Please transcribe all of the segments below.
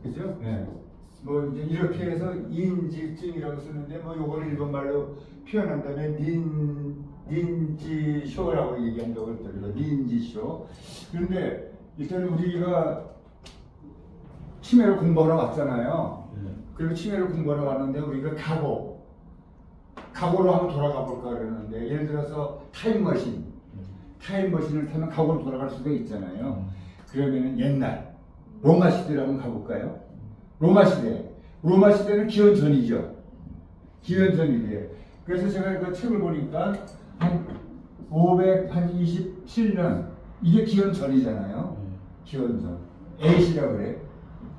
그죠? 네. 뭐 이제 이렇게 해서 인지증이라고 쓰는데 뭐 요거를 일본말로 표현한다면 닌지쇼라고 얘기한다고 그러더라고요. 닌지쇼. 그런데 일단 우리가 치매를 공부하러 왔잖아요. 그리고 치매를 공부하러 왔는데 우리가 과거로 한번 돌아가 볼까 그러는데 예를 들어서 타임머신을 타면 과거로 돌아갈 수가 있잖아요. 그러면은 옛날 로마 시대로 한번 가볼까요? 로마 시대는 기원 전이죠. 기원 전이래요. 그래서 제가 그 책을 보니까 한 527년 이게 기원 전이잖아요. 기원 전 AC라고 그래.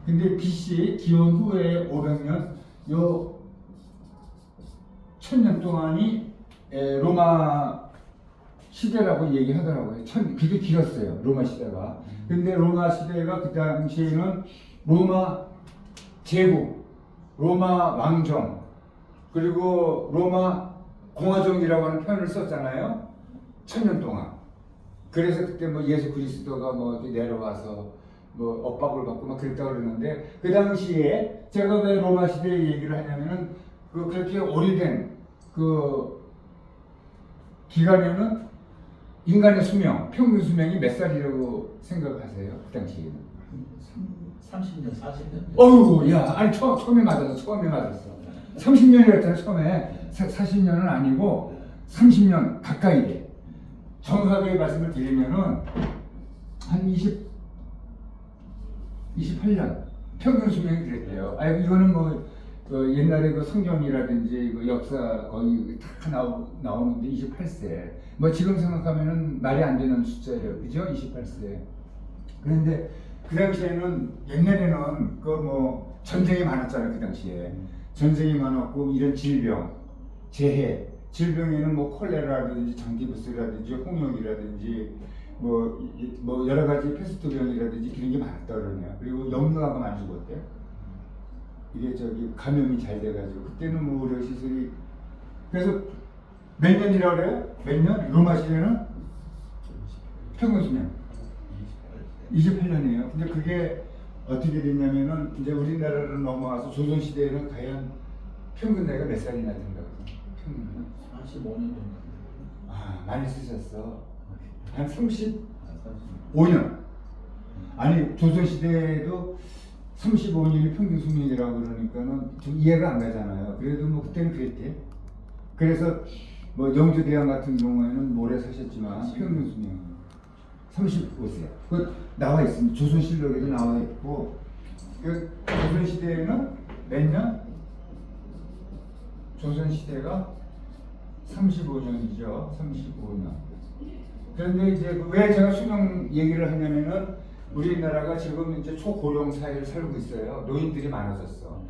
근데 BC 기원 후에 500년 요 1000년 동안이 로마 시대라고 얘기하더라고요. 그게 길었어요. 로마 시대가. 근데 로마 시대가 그 당시에는 로마 제국, 로마 왕정, 그리고 로마 공화정이라고 하는 표현을 썼잖아요. 1000년 동안. 그래서 그때 뭐 예수 그리스도가 뭐 이렇게 내려와서 뭐 엇박을 받고 막 그랬다고 그러는데 그 당시에 제가 왜 로마 시대 얘기를 하냐면은 그렇게 오래된 그 기간에는 인간의 수명, 평균 수명이 몇 살이라고 생각하세요? 그 당시에는? 30년, 40년. 어휴, 야, 아니 처음에 맞았어. 30년이었잖아 처음에. 40년은 아니고 30년 가까이 돼. 정확하게 말씀을 드리면은 한 28년 평균 수명이 그랬대요. 아 이거는 뭐 옛날에 그 성경이라든지 그 역사 거의 다 나오는데 28세. 뭐 지금 생각하면은 말이 안 되는 숫자예요, 그죠? 28세. 그런데 그 당시에는 옛날에는 그 뭐 전쟁이 많았잖아요, 그 당시에. 전쟁이 많았고 이런 재해, 질병에는 뭐 콜레라라든지 장기부스라든지 홍역이라든지 뭐 여러 가지 페스토병이라든지 그런 게 많았다 그러네요. 그리고 영유아가 많이 죽었대요. 이게 감염이 잘 돼가지고 그때는 뭐 의료 시설이 그래서 몇 년이라고 그래요? 몇 년? 로마 시대는 평균 수명 28년이에요. 근데 그게 어떻게 됐냐면은 이제 우리나라로 넘어와서 조선 시대에는 과연 평균 나이가 몇 살이나 된다고? 평균 45년 정도. 아 많이 쓰셨어. 한 35년. 아니 조선 시대에도 35년이 평균 수명이라고 그러니까는 좀 이해가 안 가잖아요. 그래도 뭐 그때는 그랬대. 그래서 뭐 영조대왕 같은 경우에는 오래 사셨지만 평균 수명 35세. 그 나와 있습니다. 조선실록에도 나와 있고. 그 조선 시대에는 몇 년? 조선 시대가 35년이죠. 35년. 그런데 이제 왜 제가 수명 얘기를 하냐면은 우리나라가 지금 이제 초고령 사회를 살고 있어요. 노인들이 많아졌어.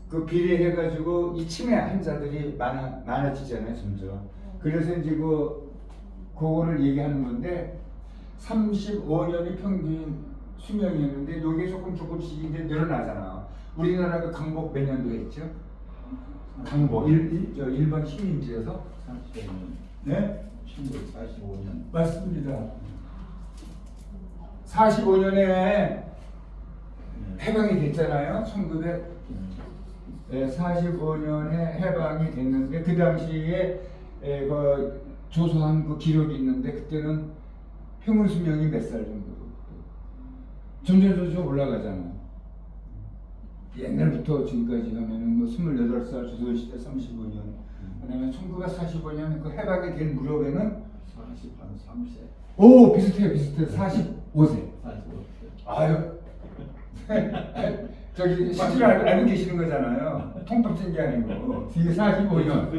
그 비례해가지고 이 치매 환자들이 많아지잖아요, 점점. 그래서 이제 그거를 얘기하는 건데 35년이 평균 수명이었는데 이게 조금씩 이제 늘어나잖아. 우리나라가 강복 몇 년도 했죠? 강복 일본 식민지에서 35년. 네? 1945년. 맞습니다. 45년에 해방이 됐잖아요. 1945년에 해방이 됐는데 그 당시에 그 조사한 그 기록이 있는데 그때는 평균 수명이 몇 살 정도로 점점 올라가잖아. 옛날부터 지금까지 가면은 뭐 28살 조선시대 35년 그다음에 1945년 그 해방이 된 무렵에는 43세. 오 비슷해 45세. 아유 저기 실제로 알고 계시는 거잖아요. 통밥 찐 게 아니고 뒤에 45년.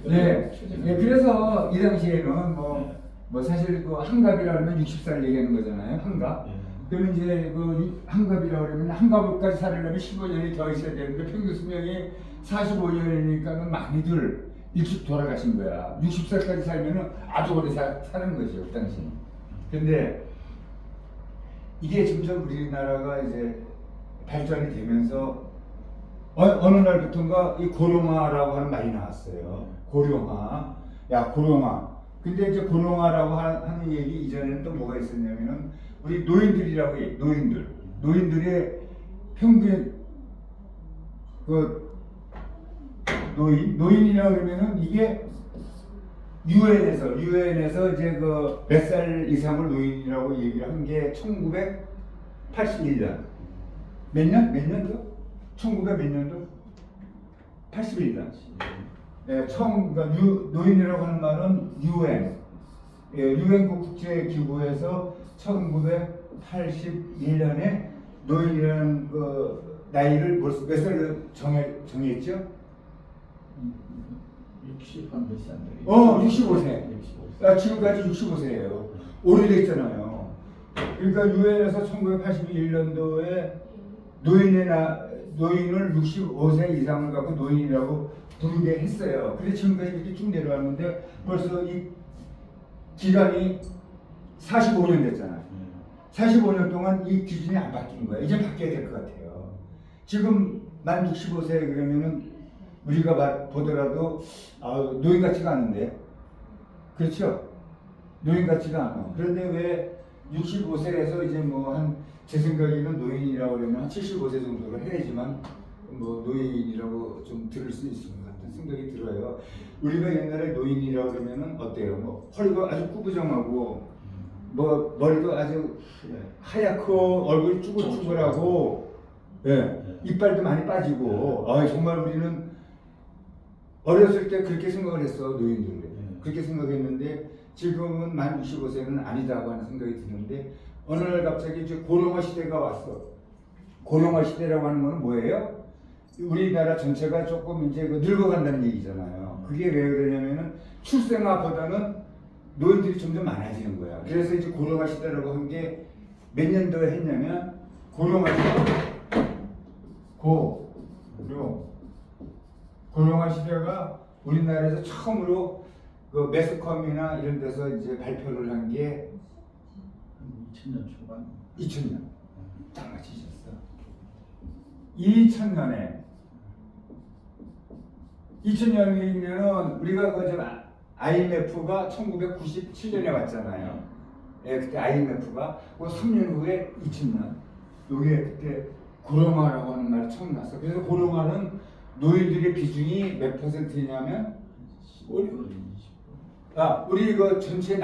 네. 네. 그래서 이 당시에는 뭐 사실 그 한갑이라 그러면 60살 얘기하는 거잖아요. 한갑. 그러면 이제 그 한갑이라 그러면 한갑까지 살려면 15년이 더 있어야 되는데 평균 수명이 45년이니까는 많이들 일찍 돌아가신 거야. 60살까지 살면은 아주 오래 사는 거죠, 그 당시는. 근데 이게 점점 우리나라가 이제 발전이 되면서 어느 날부터인가 이 고령화라고 하는 말이 나왔어요. 고령화. 야, 고령화. 근데 이제 고령화라고 하는 얘기 이전에는 또 뭐가 있었냐면은 우리 노인들이라고 해. 노인들의 평균 그 노인이라 그러면은 이게 유엔에서 이제 그 몇 살 이상을 노인이라고 얘기를 한 게 1981년 몇 년도? 1900 몇 년도? 81년. 예, 그러니까 노인이라고 하는 말은 유엔, 유엔 국제기구에서 1981년에 노인이라는 그 나이를 몇 살로 정했죠? 60 한 몇 살? 65세. 지금까지 65세예요. 오래됐잖아요. 그러니까 유엔에서 1981년도에 노인을 65세 이상을 갖고 노인이라고 부르게 했어요. 근데 지금까지 이렇게 쭉 내려왔는데 벌써 이 기간이 45년 됐잖아요. 45년 동안 이 기준이 안 바뀐 거예요. 이제 바뀌어야 될 것 같아요. 지금 만 65세 그러면은 우리가 보더라도 노인 같지가 않은데, 그렇죠? 노인 같지가 않아. 그런데 왜 65세에서 이제 뭐 제 생각에는 노인이라고 그러면 한 75세 정도로 해야지만 뭐 노인이라고 좀 들을 수 있을 것 같은 생각이 들어요. 우리가 옛날에 노인이라고 그러면은 어때요? 뭐 허리가 아주 꾸부정하고 뭐 머리도 아주 하얗고 얼굴이 쭈글쭈글하고 이빨도 많이 빠지고 정말 우리는 어렸을 때 그렇게 생각을 했어. 노인들은 그렇게 생각했는데 지금은 만 65세는 아니다고 하는 생각이 드는데 어느 날 갑자기 이제 고령화 시대가 왔어. 고령화 시대라고 하는 건 뭐예요? 우리나라 전체가 조금 이제 늙어간다는 얘기잖아요. 그게 왜 그러냐면은 출생아보다는 노인들이 점점 많아지는 거야. 그래서 이제 고령화 시대라고 한 게 몇 년도에 했냐면 고령화 시대가 우리나라에서 처음으로 그 매스컴이나 이런 데서 이제 발표를 한 게 2000년 초반. 2000년. 딱 맞히셨어. 2000년이면은 우리가 IMF가 1997년에 왔잖아요. 그때 IMF가 3년 후에 2000년. 요게 그때 고령화라고 하는 말이 처음 났어. 그래서 고령화는 노인들의 비중이 몇 %냐면 15%, 20%. 우리 그 전체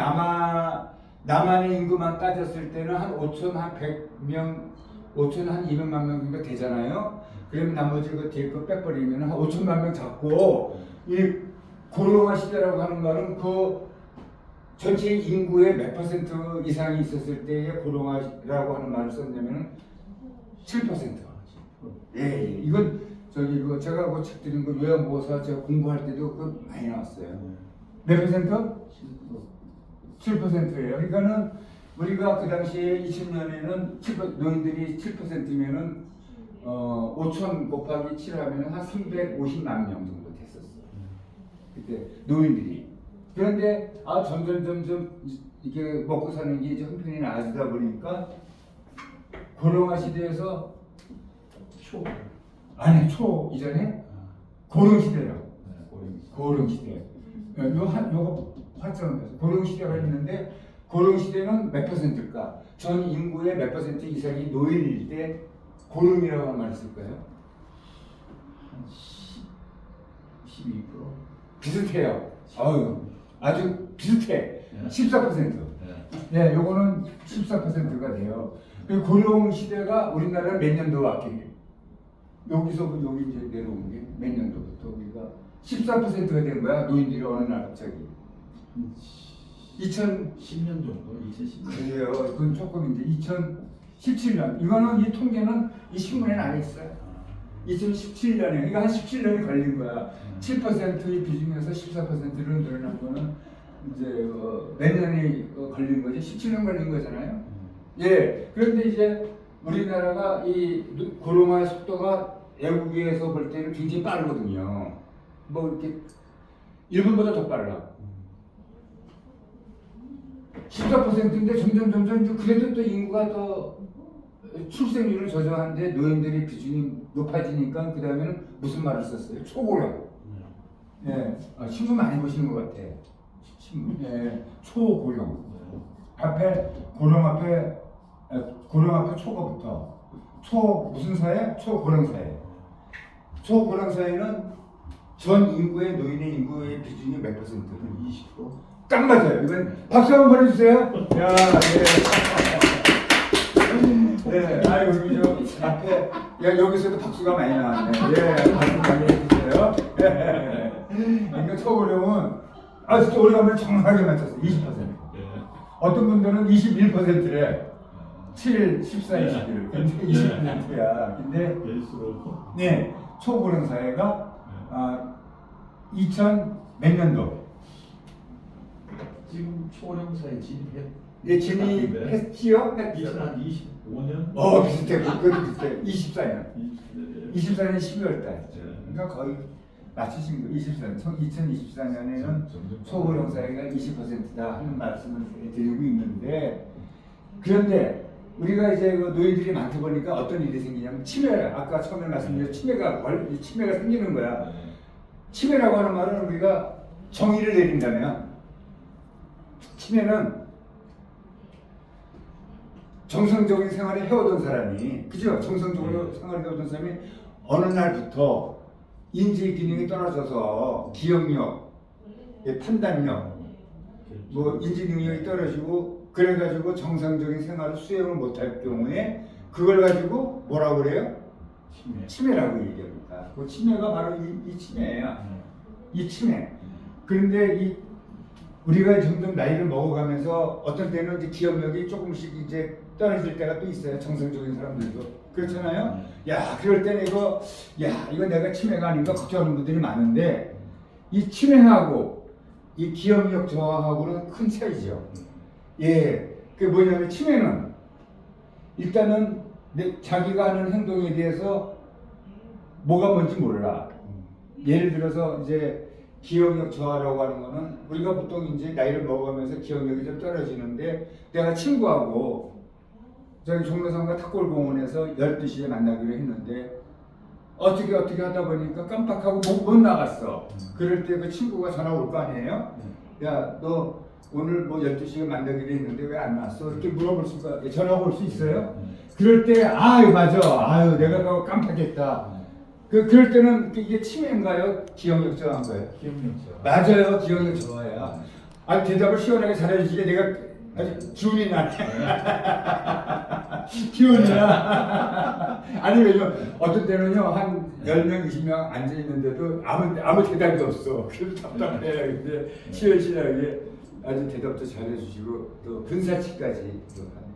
남한의 인구만 따졌을 때는 한 5,100명, 200만 명 정도 되잖아요. 그러면 나머지 그 뒤에 거 빼버리면 한 5천만 명 잡고 이 고령화 시대라고 하는 말은 그 전체 인구의 몇 % 이상이 있었을 때에 고령화라고 하는 말을 썼냐면 7%. 이건 제가 그 책 드린 거 요양보호사 제가 공부할 때도 그 많이 나왔어요. 몇 %? 7%예요. 그러니까는 우리가 그 당시에 2000년에는 노인들이 7%면은 5천 곱하기 7하면 한 350만 명 정도 됐었어요. 그때 노인들이. 그런데 점점 이렇게 먹고 사는 게 이제 형편이 나아지다 보니까 고령화 시대에서 초 이전에 고령 시대요. 고령 시대. 요거 화점에서 고령 시대가 있는데 고령 시대는 몇 %일까? 전 인구의 몇 % 이상이 노인일 때 고령이라고 하는 말을 쓸까요? 한 12%. 비슷해요. 아주 비슷해. 14%. 요거는 14%가 돼요. 고령 시대가 우리나라는 몇 년도 왔겠니? 여기서부터 여기 이제 내려온 게 몇 년도부터 우리가 14%가 된 거야. 노인들이 어느 날 갑자기. 2010년 정도, 2010년. 그래요. 그건 조금 이제 2017년. 이거는 이 통계는 이 신문에 나와 있어요. 2017년에 그러니까 한 17년이 걸린 거야. 7%의 비중에서 14%로 늘어난 거는 이제 몇 년이 걸린 거지? 17년 걸린 거잖아요. 그런데 이제 우리나라가 이 고령화의 속도가 외국에서 볼 때는 굉장히 빠르거든요. 뭐 이렇게 일본보다 더 빨라. 14%인데 점점 이제 그래도 또 인구가 더 출생률을 저조한데 노인들의 비중이 높아지니까 그 다음에는 무슨 말을 썼어요? 초고령. 신문 많이 보시는 것 같아. 신문. 초고령. 고령 앞에 초가 붙어. 무슨 사회? 초고령 사회. 초고령 사회는 전 인구의 노인의 인구의 비중이 몇 %? 20%. 딱 맞아요. 이건 박수 한번 보내주세요. 야, 예. 네, 아이고 저 앞에 야 여기서도 박수가 많이 나왔네. 예, 박수 많이 해주세요. 그러니까 초고령은 진짜 오래간만에 정확하게 맞췄어. 20%. 어떤 분들은 21%래. 7, 14, 21. 근데 20%야. 근데 네, 초고령 사회가 2000 몇 년도? 지금 초령사에 진입했. 예, 진입했지요? 2025년. 비슷해. 그것도 비슷해. 24년. 24년 12월 달. 그러니까 거의 맞추신 거. 2024년에는 초고령 사회가 20%다 하는 말씀을 드리고 있는데, 그런데 우리가 이제 그 노인들이 많다 보니까 어떤 일이 생기냐면 치매라. 아까 처음에 말씀드린 치매가 생기는 거야. 치매라고 하는 말은 우리가 정의를 내린다면 치매는 정상적인 생활을 해오던 사람이, 그죠? 정상적으로 생활을 해오던 사람이 어느 날부터 인지 기능이 떨어져서 기억력, 판단력, 뭐 인지 능력이 떨어지고 그래가지고 정상적인 생활을 수행을 못할 경우에 그걸 가지고 뭐라고 그래요? 치매라고 얘기합니다. 그 치매가 바로 이 치매예요. 이 치매. 그런데 우리가 점점 나이를 먹어가면서 어떤 때는 이제 기억력이 조금씩 이제 떨어질 때가 또 있어요. 정상적인 사람들도 그렇잖아요. 야, 그럴 때는 이거 내가 치매가 아닌가 걱정하는 분들이 많은데, 이 치매하고 이 기억력 저하하고는 큰 차이죠. 예, 그게 뭐냐면 치매는 일단은 자기가 하는 행동에 대해서 뭐가 뭔지 몰라. 예를 들어서 이제 기억력 저하라고 하는 거는 우리가 보통 이제 나이를 먹으면서 기억력이 좀 떨어지는데, 내가 친구하고 저기 종로상가 탁골공원에서 12시에 만나기로 했는데 어떻게 하다 보니까 깜빡하고 못 나갔어. 그럴 때 그 친구가 전화 올 거 아니에요? 야, 너 오늘 뭐 12시에 만나기로 했는데 왜 안 왔어? 이렇게 물어볼 수가, 전화가 올 수 있어요? 그럴 때 맞아. 내가 그거 깜빡했다. 그럴 때는 이게 치매인가요? 기억력 저하인가요? 기억력 저하. 맞아요. 기억력 저하야. 대답을 시원하게 잘해주시게 내가 아주 기운이 나네. 기운이 나. 아니, 왜냐면 어떤 때는요, 한 10명, 20명 앉아있는데도 아무 대답이 없어. 그래서 답답해요. 근데 시원시원하게 아주 대답도 잘해주시고 또 분사치까지 또 하네.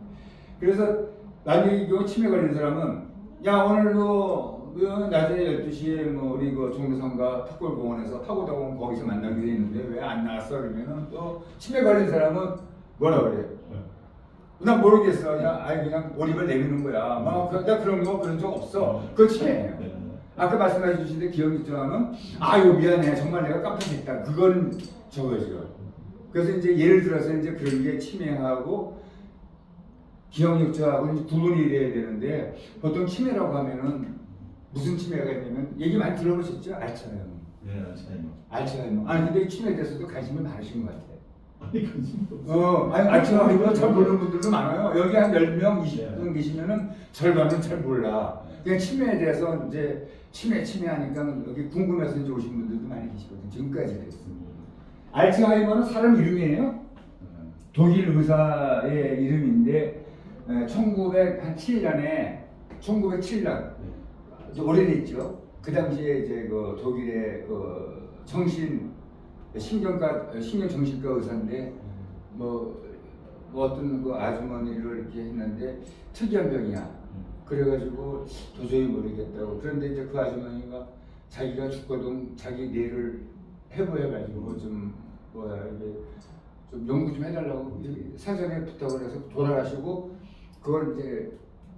그래서 만약에 이거 치매 걸린 사람은 야, 오늘도 낮에 12시에 뭐 우리 그 종로상가 탁골공원에서 파고다공원 거기서 만나기로 했는데 왜 안 나왔어? 그러면은 또 치매 걸린 사람은 뭐라 그래요? 난 모르겠어. 그냥 몰입을 내미는 거야. 나 그런 적 없어. 그건 치매예요. 아까 말씀해 주신 기억력 저하는 미안해. 정말 내가 깜빡했다. 그건 저거죠. 그래서 이제 예를 들어서 이제 그런 게 치매하고 기억력 저하고 이제 구분이 돼야 되는데, 보통 치매라고 하면은 무슨 치매가 있냐면 얘기 많이 들어보셨죠? 알츠하이머. 네, 알츠하이머. 근데 치매에 대해서도 관심이 많으신 것 같아요. 관심도 알츠하이머 잘 모르는 분들도 많아요. 여기 한 10명, 20분 계시면은 절반은 잘 몰라. 그냥 치매에 대해서 이제 치매 하니까 여기 궁금해서 이제 오신 분들도 많이 계시거든요. 지금까지 그랬습니다. 알츠하이머는 사람 이름이에요. 독일 의사의 이름인데 1907년에 오래됐죠. 그 당시에 이제 그 독일의 그 신경정신과 의사인데 뭐 어떤 그 아주머니를 이렇게 했는데 특이한 병이야. 그래가지고 도저히 모르겠다고. 그런데 이제 그 아주머니가 자기가 죽거든 자기 뇌를 해부해가지고 좀 연구 좀 해달라고 사전에 부탁을 해서 돌아가시고, 그걸 이제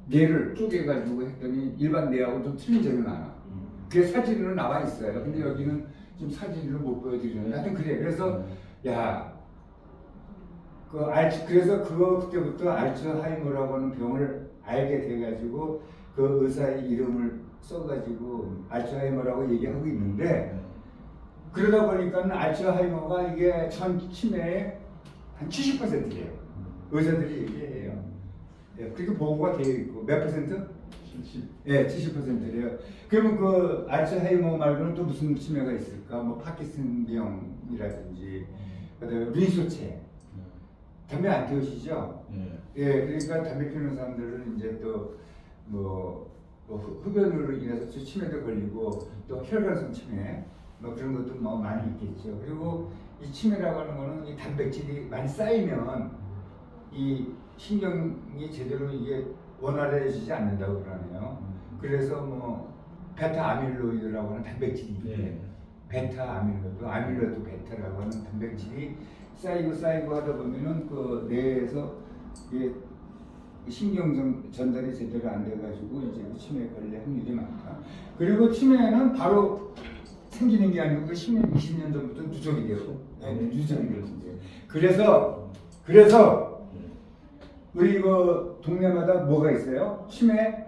뇌를 쪼개가지고 했더니 일반 뇌하고 좀 틀린 점이 많아. 그게 사진으로 나와 있어요. 근데 여기는 좀 사진으로 못 보여드리는데 하여튼 그래. 그래서 그래서 그때부터 알츠하이머라고 하는 병을 알게 돼가지고 그 의사의 이름을 써가지고 알츠하이머라고 얘기하고 있는데, 그러다 보니까 알츠하이머가 이게 전 치매의 한 70%예요. 의사들이 얘기해요. 그렇게 보고가 되어 있고 몇 퍼센트? 70. 예, 70%래요. 그러면 그 알츠하이머 말고는 또 무슨 치매가 있을까? 뭐 파킨슨병이라든지 그다음에 뇌소체. 담배 안 피우시죠? 예. 예, 그러니까 담배 피우는 사람들은 이제 또 흡연으로 인해서 치매도 걸리고 또 혈관성 치매 뭐 그런 것도 뭐 많이 있겠죠. 그리고 이 치매라고 하는 거는 이 단백질이 많이 쌓이면 이 신경이 제대로 이게 원활해지지 않는다고 그러네요. 그래서 뭐 베타 아밀로이드라고 하는 단백질이 있대요. 네. 베타 아밀로이드 베타라고 하는 단백질이 쌓이고 하다 보면은 그 뇌에서 이게 신경 전달이 제대로 안 돼가지고 이제 그 치매에 걸릴 확률이 많다. 그리고 치매는 바로 생기는 게 아니고 그 10년, 20년 전부터 누적이 돼요. 누적이 되는데. 그래서 우리 이거 동네마다 뭐가 있어요? 치매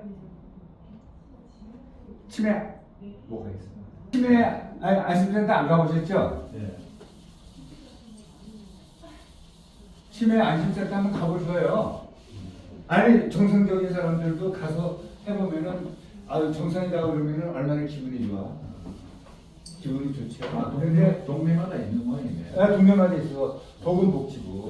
뭐가 있어? 치매 안심센터 안 가보셨죠? 예. 치매 안심센터 한번 가보셔요. 아니 정상적인 사람들도 가서 해보면은 정상이다 그러면은 얼마나 기분이 좋아. 기분이 좋죠. 아, 근데 동네마다 있는 모양이네. 동네마다 있어. 보건복지부.